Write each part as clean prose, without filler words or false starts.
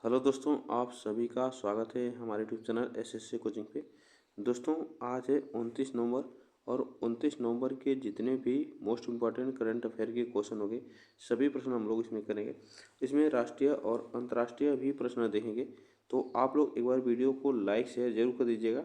Hello दोस्तों, आप सभी का स्वागत है हमारे यूट्यूब चैनल एसएससी कोचिंग पे। दोस्तों, आज है 29 नवंबर और 29 नवंबर के जितने भी मोस्ट इम्पॉर्टेंट करंट अफेयर के क्वेश्चन होंगे सभी प्रश्न हम लोग इसमें करेंगे। इसमें राष्ट्रीय और अंतर्राष्ट्रीय भी प्रश्न देखेंगे, तो आप लोग एक बार वीडियो को लाइक शेयर जरूर कर दीजिएगा।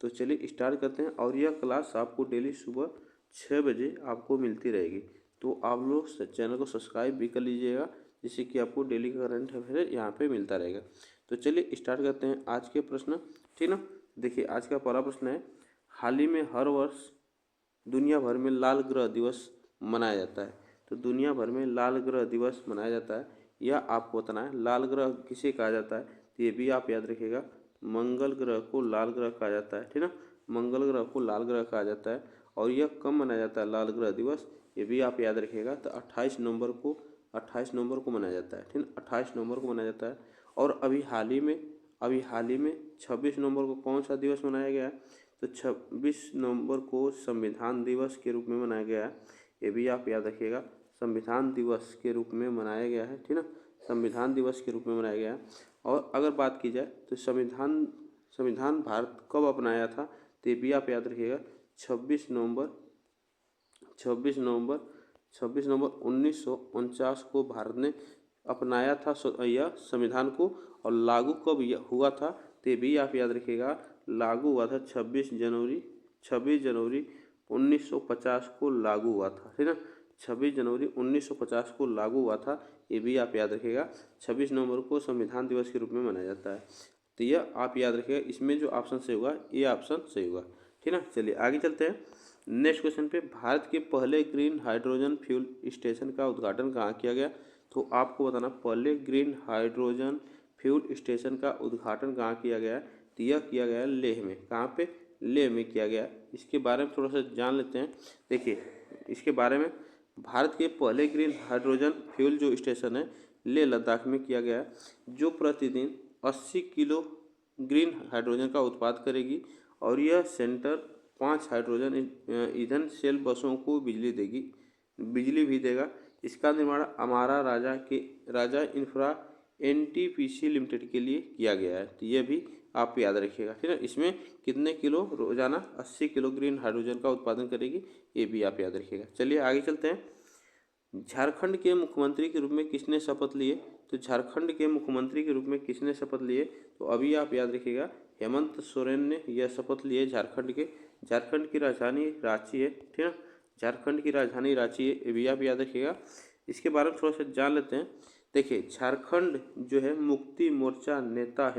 तो चलिए स्टार्ट करते हैं। और यह क्लास आपको डेली सुबह 6 बजे आपको मिलती रहेगी, तो आप लोग चैनल को सब्सक्राइब भी कर लीजिएगा, जिससे कि आपको डेली का करंट अफेयर यहाँ पे मिलता रहेगा। तो चलिए स्टार्ट करते हैं आज के प्रश्न, ठीक ना। देखिए, आज का पहला प्रश्न है, हाल ही में हर वर्ष दुनिया भर में लाल ग्रह दिवस मनाया जाता है। तो दुनिया भर में लाल ग्रह दिवस मनाया जाता है, यह आपको बताना है। लाल ग्रह किसे कहा जाता है, तो ये भी आप याद रखिएगा, मंगल ग्रह को लाल ग्रह कहा जाता है, ठीक ना। मंगल ग्रह को लाल ग्रह कहा जाता है। और यह कब मनाया जाता है लाल ग्रह दिवस, ये भी आप याद रखिएगा। तो 28 नवंबर को मनाया जाता है, ठीक है। 28 नवंबर को मनाया जाता है। और अभी हाल ही में 26 नवंबर को कौन सा दिवस मनाया गया है, तो 26 नवंबर को संविधान दिवस के रूप में मनाया गया है। ये भी आप याद रखिएगा, संविधान दिवस के रूप में मनाया गया है, ठीक ना। संविधान दिवस के रूप में मनाया गया है। और अगर बात की जाए तो संविधान भारत कब अपनाया था, तो ये भी आप याद रखिएगा, 26 नवंबर 1949 को भारत ने अपनाया था यह संविधान को। और लागू कब हुआ था, तो भी आप याद रखिएगा, लागू हुआ था 26 जनवरी 1950 को लागू हुआ था, ठीक है। 26 जनवरी 1950 को लागू हुआ था, ये भी आप याद रखिएगा। 26 नवंबर को संविधान दिवस के रूप में मनाया जाता है। तो यह आप याद रखिएगा, इसमें जो ऑप्शन सही होगा ये ऑप्शन सही होगा, ठीक ना। चलिए आगे चलते हैं नेक्स्ट क्वेश्चन पे। भारत के पहले ग्रीन हाइड्रोजन फ्यूल स्टेशन का उद्घाटन कहाँ किया गया, तो आपको बताना पहले ग्रीन हाइड्रोजन फ्यूल स्टेशन का उद्घाटन कहाँ किया गया है, तो यह किया गया है लेह में। कहाँ पे, लेह में किया गया। इसके बारे में थोड़ा सा जान लेते हैं। देखिए, इसके बारे में, भारत के पहले ग्रीन हाइड्रोजन फ्यूल जो स्टेशन है लेह लद्दाख में किया गया है, जो प्रतिदिन 80 किलो ग्रीन हाइड्रोजन का उत्पादन करेगी। और यह सेंटर 5 हाइड्रोजन ईंधन सेल बसों को बिजली भी देगा। इसका निर्माण Amara Raja infra NTPC limited के लिए किया गया है। तो यह भी आप याद रखिएगा, ठीक है। इसमें कितने किलो रोजाना 80 किलो ग्रीन हाइड्रोजन का उत्पादन करेगी, ये भी आप याद रखिएगा। चलिए आगे चलते हैं। झारखंड के मुख्यमंत्री के रूप में किसने शपथ लिए, तो झारखंड के मुख्यमंत्री के रूप में किसने शपथ लिए, तो अभी आप याद रखिएगा, हेमंत सोरेन ने यह शपथ लिए झारखंड की राजधानी रांची है, ठीक है। झारखंड की राजधानी रांची है, ये भी आप याद रखिएगा। इसके बारे में थोड़ा सा जान लेते हैं। देखिए, झारखंड जो है मुक्ति मोर्चा नेता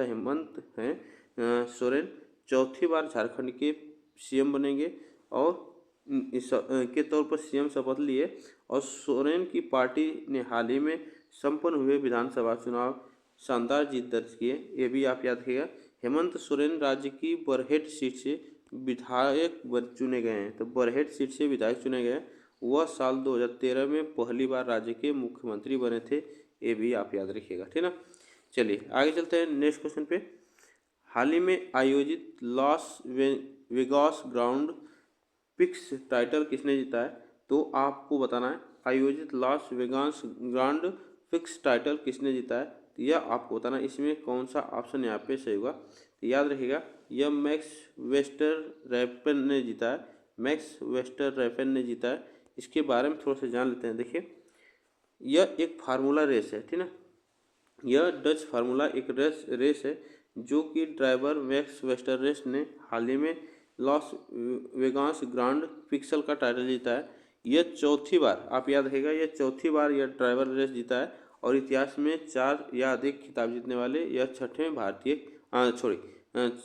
हेमंत हैं सोरेन चौथी बार झारखंड के सीएम बनेंगे और के तौर पर सीएम शपथ लिए। और सोरेन की पार्टी ने हाल ही में संपन्न हुए विधानसभा चुनाव शानदार जीत दर्ज की है, ये भी आप याद रखिएगा। हेमंत सोरेन राज्य की बरहेट सीट से विधायक चुने गए हैं। तो बरहेट सीट से विधायक चुने गए। वह साल 2013 में पहली बार राज्य के मुख्यमंत्री बने थे, ये भी आप याद रखिएगा, ठीक ना। चलिए आगे चलते हैं नेक्स्ट क्वेश्चन पे। हाल ही में आयोजित Las Vegas grand prix title किसने जीता है, तो आपको बताना है आयोजित Las Vegas grand prix title किसने जीता है, तो यह आपको बताना है। इसमें कौन सा ऑप्शन यहाँ पे सही होगा, तो याद रखिएगा, यह मैक्स वेस्टररैपन ने जीता है। इसके बारे में थोड़ा सा जान लेते हैं। देखिए, यह एक फार्मूला रेस है, ठीक ना। यह डच फार्मूला एक रेस है, जो कि ड्राइवर मैक्स वेस्टररेस ने हाल ही में लॉस वेगास ग्रांड पिक्सल का टाइटल जीता है। यह चौथी बार, आप याद रखिएगा, यह चौथी बार यह ड्राइवर रेस जीता है। और इतिहास में 4 या अधिक खिताब जीतने वाले यह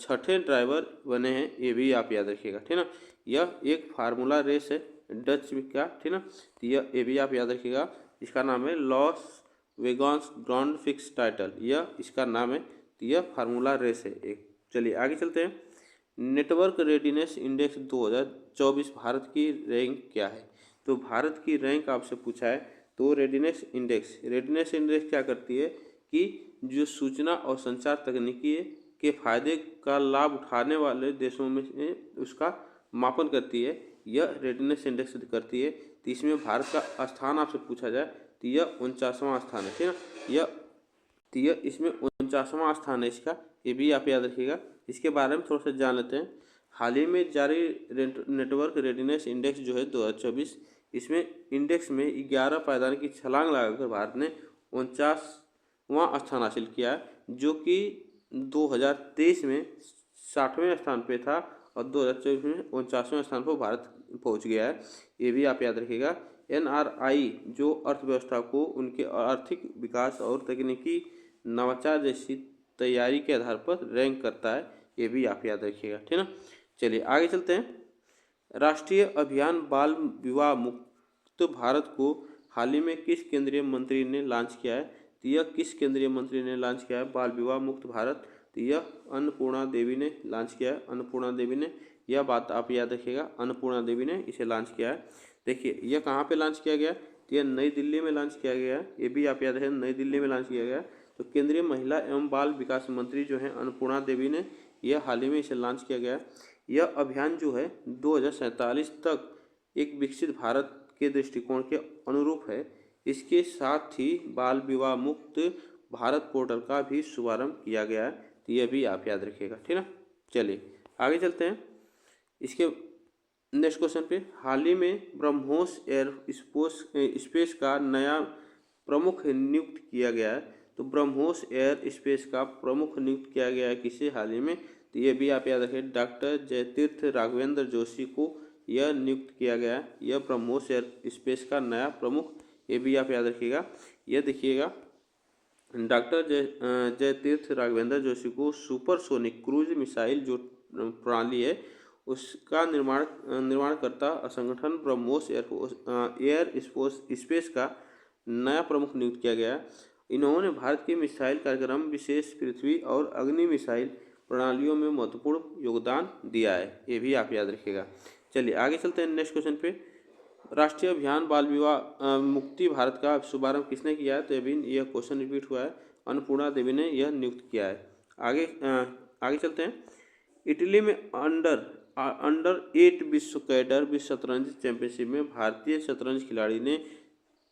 छठे ड्राइवर बने हैं, ये भी आप याद रखिएगा, ठीक ना। यह एक फार्मूला रेस है डच का, ठीक ना। तो ये भी आप याद रखिएगा, इसका नाम है Las Vegas grand fix title, यह इसका नाम है। तो यह फार्मूला रेस है एक। चलिए आगे चलते हैं। नेटवर्क रेडिनेस इंडेक्स 2024 भारत की रैंक क्या है, तो भारत की रैंक आपसे पूछा है। तो रेडिनेस इंडेक्स क्या करती है कि जो सूचना और संचार तकनीकी के फायदे का लाभ उठाने वाले देशों में उसका मापन करती है, यह रेडिनेस इंडेक्स करती है। तो इसमें भारत का स्थान आपसे पूछा जाए, तो तो यह 49वां स्थान है, ठीक है। यह इसमें 49वां स्थान है इसका, ये भी आप याद रखिएगा। इसके बारे में थोड़ा सा जान लेते हैं। हाल ही में जारी नेटवर्क रेडीनेस इंडेक्स जो है 2024, इसमें इंडेक्स में 11 पायदान की छलांग लगाकर भारत ने 49वां स्थान हासिल किया है, जो कि 2023 में 60वें स्थान पे था और 2024 में 49वें स्थान पर भारत पहुंच गया है, ये भी आप याद रखिएगा। NRI जो अर्थव्यवस्था को उनके आर्थिक विकास और तकनीकी नवाचार जैसी तैयारी के आधार पर रैंक करता है, ये भी आप याद रखिएगा, ठीक है। चलिए आगे चलते हैं। राष्ट्रीय अभियान बाल विवाह मुक्त भारत को हाल ही में किस केंद्रीय मंत्री ने लॉन्च किया है? तो यह किस केंद्रीय मंत्री ने लॉन्च किया है बाल विवाह मुक्त भारत? तो यह अन्नपूर्णा देवी ने लॉन्च किया है। अन्नपूर्णा देवी ने, यह बात आप याद रखिएगा, अन्नपूर्णा देवी ने इसे लॉन्च किया है। देखिए यह कहाँ पे लॉन्च किया गया? तो यह नई दिल्ली में लॉन्च किया गया है, ये भी आप याद रखें, नई दिल्ली में लॉन्च किया गया। तो केंद्रीय महिला एवं बाल विकास मंत्री जो हैं अन्नपूर्णा देवी ने, यह हाल ही में इसे लॉन्च किया गया। यह अभियान जो है 2047 तक एक विकसित भारत के दृष्टिकोण के अनुरूप है। इसके साथ ही बाल विवाह मुक्त भारत पोर्टल का भी शुभारंभ किया गया है, तो यह भी आप याद रखिएगा, ठीक है। चलिए आगे चलते हैं। इसके नेक्स्ट क्वेश्चन पे, हाल ही में ब्रह्मोस एयर स्पेस का नया प्रमुख नियुक्त किया गया है। तो ब्रह्मोस एयर स्पेस का प्रमुख नियुक्त किया गया है किसे हाल ही में? तो ये भी आप याद रखें, डॉक्टर जयतीर्थ राघवेंद्र जोशी को यह नियुक्त किया गया है, यह ब्रह्मोस एयर स्पेस का नया प्रमुख, ये भी आप याद रखिएगा। यह देखिएगा, डॉक्टर जयतीर्थ राघवेंद्र जोशी को सुपरसोनिक क्रूज मिसाइल जो प्रणाली है उसका निर्माण करता संगठन ब्रह्मोस एयर स्पेस का नया प्रमुख नियुक्त किया गया। इन्होंने भारत के मिसाइल कार्यक्रम, विशेष पृथ्वी और अग्नि मिसाइल प्रणालियों में महत्वपूर्ण योगदान दिया है, ये भी आप याद रखिएगा। चलिए आगे चलते हैं नेक्स्ट क्वेश्चन पे। राष्ट्रीय अभियान बाल विवाह मुक्ति भारत का शुभारंभ किसने किया है? तो अभी यह क्वेश्चन रिपीट हुआ है, अन्नपूर्णा देवी ने यह नियुक्त किया है। आगे चलते हैं। इटली में अंडर 8 विश्व कैडर विश्व शतरंज चैंपियनशिप में भारतीय शतरंज खिलाड़ी ने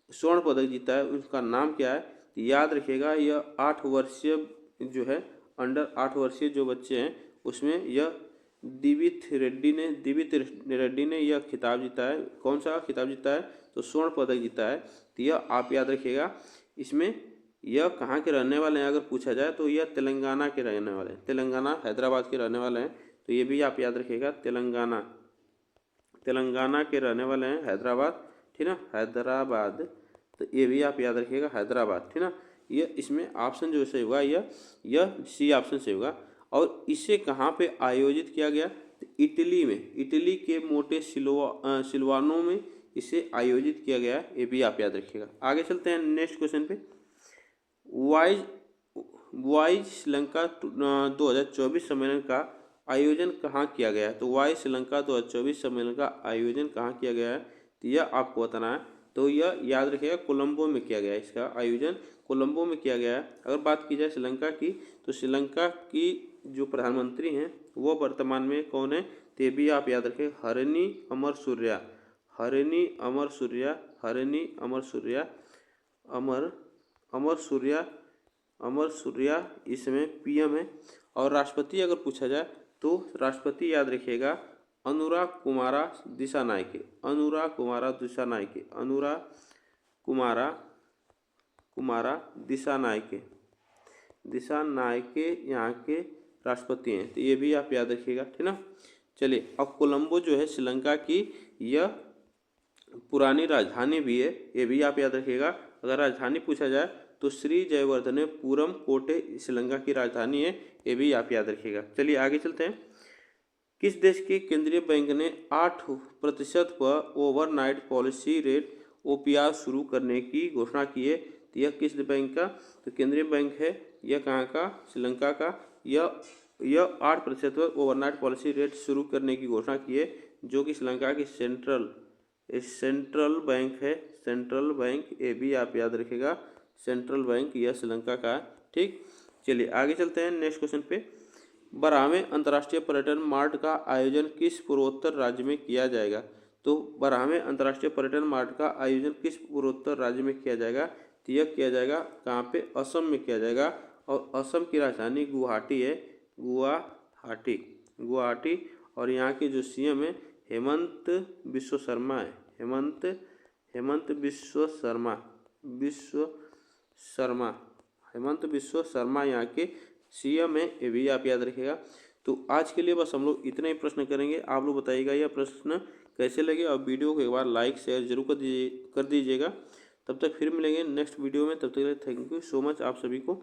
स्वर्ण पदक जीता है, उसका नाम क्या है? याद रखिएगा, यह 8 वर्षीय जो है, अंडर 8 वर्षीय जो बच्चे हैं उसमें यह दिविथ रेड्डी ने यह खिताब जीता है। कौन सा खिताब जीता है? तो स्वर्ण पदक जीता है। तो यह आप याद रखिएगा। इसमें यह कहाँ के रहने वाले हैं अगर पूछा जाए तो यह तेलंगाना के रहने वाले हैं, तेलंगाना हैदराबाद के रहने वाले हैं, तो ये भी आप याद रखिएगा, तेलंगाना के रहने वाले हैं, हैदराबाद, ठीक ना, हैदराबाद, तो ये भी आप याद रखिएगा, हैदराबाद, ठीक ना। यह इसमें ऑप्शन जो सही होगा यह सी ऑप्शन से होगा। और इसे कहाँ पे आयोजित किया गया? तो इटली में, इटली के मोटे सिल्वानो में इसे आयोजित किया गया, ये भी आप याद रखिएगा। आगे चलते हैं नेक्स्ट क्वेश्चन पे। वाइज श्रीलंका 2024 सम्मेलन का आयोजन कहाँ किया गया है? तो वाइज श्रीलंका 2024 सम्मेलन का आयोजन कहाँ किया गया है? तो यह आपको बताना है। तो यह याद रखिएगा, कोलंबो में किया गया है, इसका आयोजन कोलंबो में किया गया है। अगर बात की जाए श्रीलंका की, तो श्रीलंका की जो प्रधानमंत्री हैं वो वर्तमान में कौन है? तो भी आप याद रखें, हरिनी अमर सूर्या इसमें पीएम है। और राष्ट्रपति अगर पूछा जाए तो राष्ट्रपति याद रखिएगा, अनुरा कुमारा दिसानायके यहाँ के राष्ट्रपति हैं, तो ये भी आप याद रखिएगा, ठीक ना। चलिए, अब कोलंबो जो है श्रीलंका की यह पुरानी राजधानी भी है, ये भी आप याद रखिएगा। अगर राजधानी पूछा जाए तो श्री जयवर्धनेपुरम कोटे श्रीलंका की राजधानी है, ये भी आप याद रखिएगा। चलिए आगे चलते हैं। किस देश के केंद्रीय बैंक ने 8% पर ओवरनाइट पॉलिसी रेट OPR शुरू करने की घोषणा की है? तो यह किस बैंक का? तो केंद्रीय बैंक है, यह कहाँ का? श्रीलंका का। यह 8% पर ओवरनाइट पॉलिसी रेट शुरू करने की घोषणा की है, जो कि श्रीलंका की सेंट्रल बैंक है, सेंट्रल बैंक, ये भी आप याद रखिएगा, सेंट्रल बैंक यह श्रीलंका का, ठीक। चलिए आगे चलते हैं नेक्स्ट क्वेश्चन पे। 12वें अंतर्राष्ट्रीय पर्यटन मार्ट का आयोजन किस पूर्वोत्तर राज्य में किया जाएगा? तो 12वें अंतर्राष्ट्रीय पर्यटन मार्ट का आयोजन किस पूर्वोत्तर राज्य में किया जाएगा? तो यह किया जाएगा कहाँ पे? असम में किया जाएगा। और असम की राजधानी गुवाहाटी है, गुवाहाटी, गुवाहाटी। और यहाँ के जो सीएम है हेमंत बिश्व शर्मा है, हेमंत बिश्व शर्मा, हेमंत बिश्व शर्मा यहाँ के सीएम है, ये भी आप याद रखिएगा। तो आज के लिए बस हम लोग इतने ही प्रश्न करेंगे। आप लोग बताइएगा यह प्रश्न कैसे लगे और वीडियो को एक बार लाइक शेयर जरूर कर दीजिएगा। तब तक फिर मिलेंगे नेक्स्ट वीडियो में, तब तक के लिए थैंक यू सो मच आप सभी को।